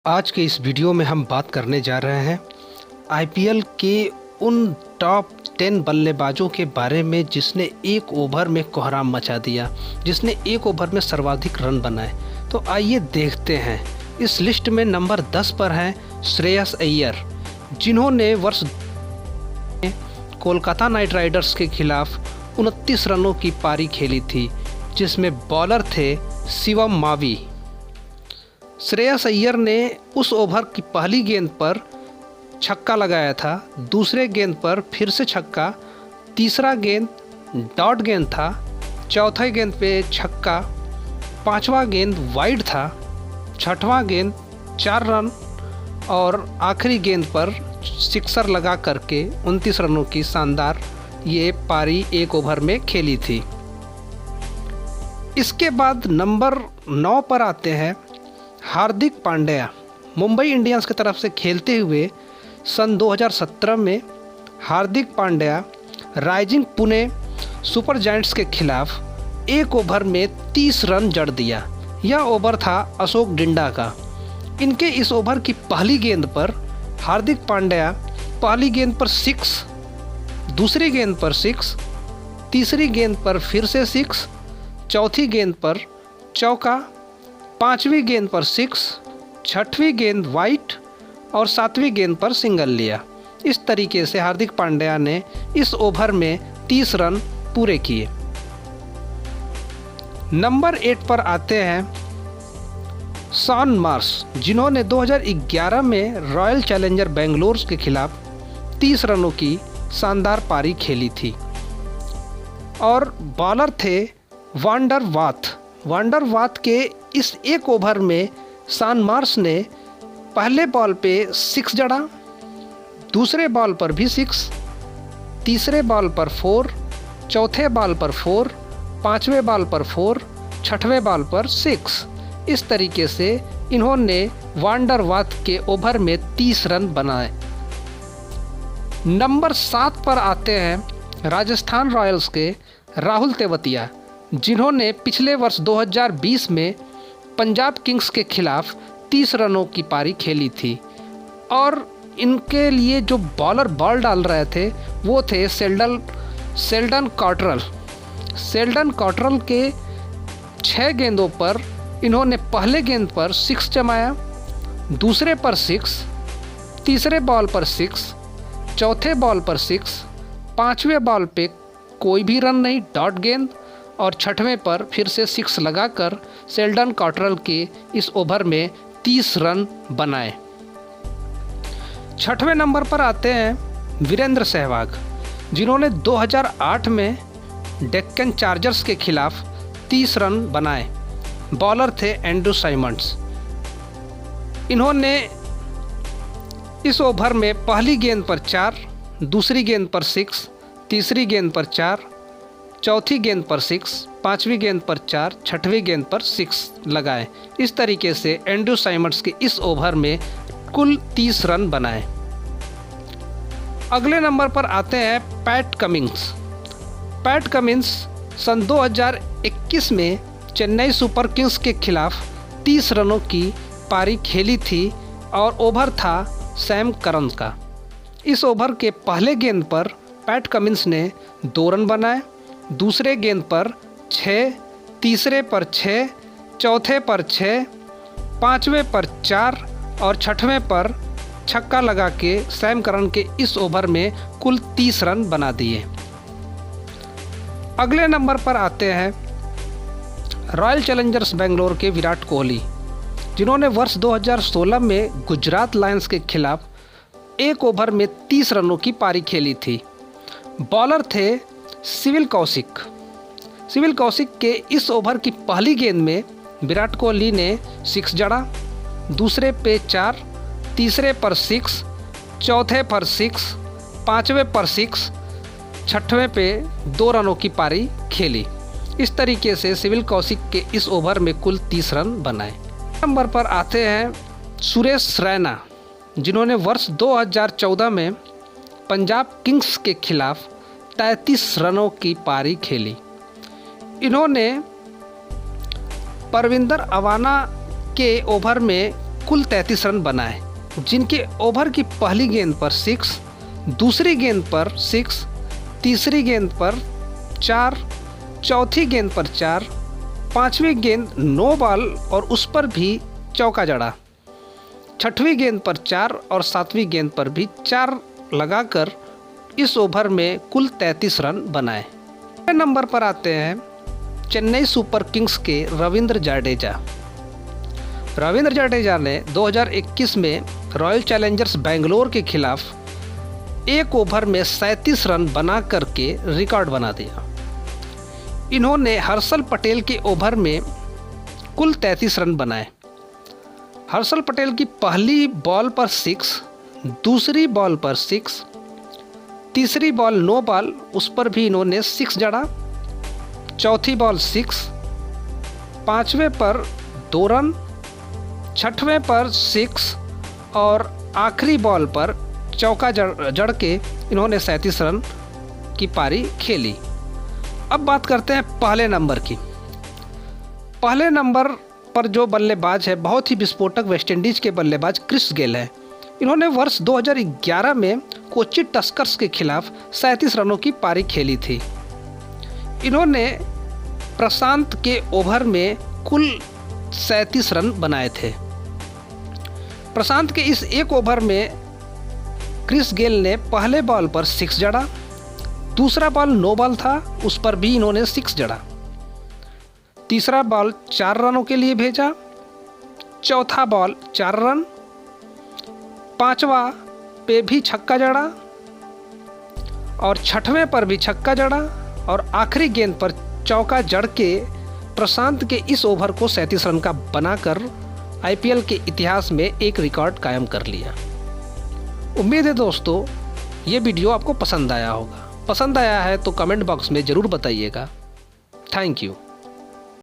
आज के इस वीडियो में हम बात करने जा रहे हैं आईपीएल के उन टॉप 10 बल्लेबाजों के बारे में जिसने एक ओवर में कोहराम मचा दिया, जिसने एक ओवर में सर्वाधिक रन बनाए। तो आइए देखते हैं। इस लिस्ट में नंबर 10 पर हैं श्रेयस अय्यर, जिन्होंने वर्ष में कोलकाता नाइट राइडर्स के खिलाफ 29 रनों की पारी खेली थी, जिसमें बॉलर थे शिवम मावी। श्रेयस अय्यर ने उस ओवर की पहली गेंद पर छक्का लगाया था, दूसरे गेंद पर फिर से छक्का, तीसरा गेंद डॉट गेंद था, चौथे गेंद पे छक्का, पांचवा गेंद वाइड था, छठवां गेंद 4 रन और आखिरी गेंद पर सिक्सर लगा करके 29 रनों की शानदार ये पारी एक ओवर में खेली थी। इसके बाद नंबर 9 पर आते हैं हार्दिक पांड्या। मुंबई इंडियंस की तरफ से खेलते हुए सन 2017 में Hardik Pandya rising Pune super giants के खिलाफ एक ओवर में 30 रन जड़ दिया। यह ओवर था अशोक डिंडा का। इनके इस ओवर की पहली गेंद पर हार्दिक पांड्या पहली गेंद पर 6, दूसरी गेंद पर 6, तीसरी गेंद पर फिर से 6, चौथी गेंद पर चौका, पांचवी गेंद पर 6, छठवीं गेंद वाइड और सातवीं गेंद पर सिंगल लिया। इस तरीके से हार्दिक पांड्या ने इस ओवर में 30 रन पूरे किए। नंबर 8 पर आते हैं शॉन मार्श, जिन्होंने 2011 में रॉयल चैलेंजर बेंगलोर के खिलाफ 30 रनों की शानदार पारी खेली थी और बॉलर थे वांडर वाथ के इस एक ओवर में शॉन मार्श ने पहले बॉल पे 6 जड़ा, दूसरे बॉल पर भी 6, तीसरे बॉल पर 4, चौथे बॉल पर 4, पांचवें बॉल पर 4, छठवें बॉल पर 6। इस तरीके से इन्होंने वांडर वाथ के ओवर में 30 रन बनाए। नंबर 7 पर आते हैं राजस्थान रॉयल्स के राहुल तेवतिया, जिन्होंने पिछले वर्ष 2020 में पंजाब किंग्स के खिलाफ 30 रनों की पारी खेली थी और इनके लिए जो बॉलर बॉल डाल रहे थे वो थे शेल्डन कॉटरल के 6 गेंदों पर इन्होंने पहले गेंद पर 6 जमाया, दूसरे पर 6, तीसरे बॉल पर 6, चौथे बॉल पर 6, पांचवें बॉल पे कोई भी रन नहीं, डॉट गेंद, और छठवें पर फिर से 6 लगाकर शेल्डन कॉटरल के इस ओवर में 30 रन बनाए। छठवें नंबर पर आते हैं वीरेंद्र सहवाग, जिन्होंने 2008 में डेक्कन चार्जर्स के खिलाफ 30 रन बनाए। बॉलर थे एंड्रू साइमंड्स। इन्होंने इस ओवर में पहली गेंद पर 4, दूसरी गेंद पर 6, तीसरी गेंद पर 4, चौथी गेंद पर 6, पांचवी गेंद पर 4, छठवीं गेंद पर 6 लगाए। इस तरीके से एंड्रू साइमंड्स के इस ओवर में कुल 30 रन बनाए। अगले नंबर पर आते हैं पैट कमिंस सन 2021 में चेन्नई सुपर किंग्स के खिलाफ 30 रनों की पारी खेली थी और ओवर था सैम करन का। इस ओवर के पहले गेंद पर पैट कमिंस ने 2 रन बनाए, दूसरे गेंद पर 6, तीसरे पर 6, चौथे पर 6, पांचवें पर 4 और छठवें पर छक्का लगा के सैम करन के इस ओवर में कुल 30 रन बना दिए। अगले नंबर पर आते हैं रॉयल चैलेंजर्स बेंगलोर के विराट कोहली, जिन्होंने वर्ष 2016 में गुजरात लायंस के खिलाफ एक ओवर में 30 रनों की पारी खेली थी। बॉलर थे सिविल कौशिक के इस ओवर की पहली गेंद में विराट कोहली ने 6 जड़ा, दूसरे पे 4, तीसरे पर 6, चौथे पर 6, पांचवें पर 6, छठवें पे 2 रनों की पारी खेली। इस तरीके से सिविल कौशिक के इस ओवर में कुल 30 रन बनाए। नंबर पर आते हैं सुरेश रैना, जिन्होंने वर्ष 2014 में पंजाब किंग्स के खिलाफ 33 रनों की पारी खेली। इन्होंने परविंदर अवाना के ओवर में कुल 33 रन बनाए, जिनके ओवर की पहली गेंद पर 6, दूसरी गेंद पर 6, तीसरी गेंद पर 4, चौथी गेंद पर 4, पांचवी गेंद नो बॉल और उस पर भी चौका जड़ा, छठवीं गेंद पर 4 और सातवीं गेंद पर भी 4 लगाकर इस ओवर में कुल 33 रन बनाए। पहले नंबर पर आते हैं चेन्नई सुपर किंग्स के रविंद्र जडेजा। रविंद्र जडेजा ने 2021 में रॉयल चैलेंजर्स बेंगलोर के खिलाफ एक ओवर में 37 रन बना करके रिकॉर्ड बना दिया। इन्होंने हर्षल पटेल के ओवर में कुल 33 रन बनाए। हर्षल पटेल की पहली बॉल पर 6, दूसरी बॉल पर 6, तीसरी बॉल नो बॉल उस पर भी इन्होंने 6 जड़ा, चौथी बॉल 6, पांचवें पर 2 रन, छठवें पर 6 और आखिरी बॉल पर चौका जड़ के इन्होंने 37 रन की पारी खेली। अब बात करते हैं पहले नंबर की। पहले नंबर पर जो बल्लेबाज है, बहुत ही विस्फोटक वेस्टइंडीज के बल्लेबाज क्रिस गेल है। इन्होंने वर्ष 2011 में कोच्चि टस्कर्स के खिलाफ 37 रनों की पारी खेली थी। इन्होंने प्रशांत के ओवर में कुल 37 रन बनाए थे। प्रशांत के इस एक ओवर में क्रिस गेल ने पहले बॉल पर 6 जड़ा, दूसरा बॉल नो बॉल था उस पर भी इन्होंने 6 जड़ा, तीसरा बॉल 4 रनों के लिए भेजा, चौथा बॉल 4 रन, पांचवा पे भी छक्का जड़ा और छठवें पर भी छक्का जड़ा और आखिरी गेंद पर चौका जड़ के प्रशांत के इस ओवर को 37 रन का बनाकर आईपीएल के इतिहास में एक रिकॉर्ड कायम कर लिया। उम्मीद है दोस्तों ये वीडियो आपको पसंद आया होगा। पसंद आया है तो कमेंट बॉक्स में ज़रूर बताइएगा। Thank you.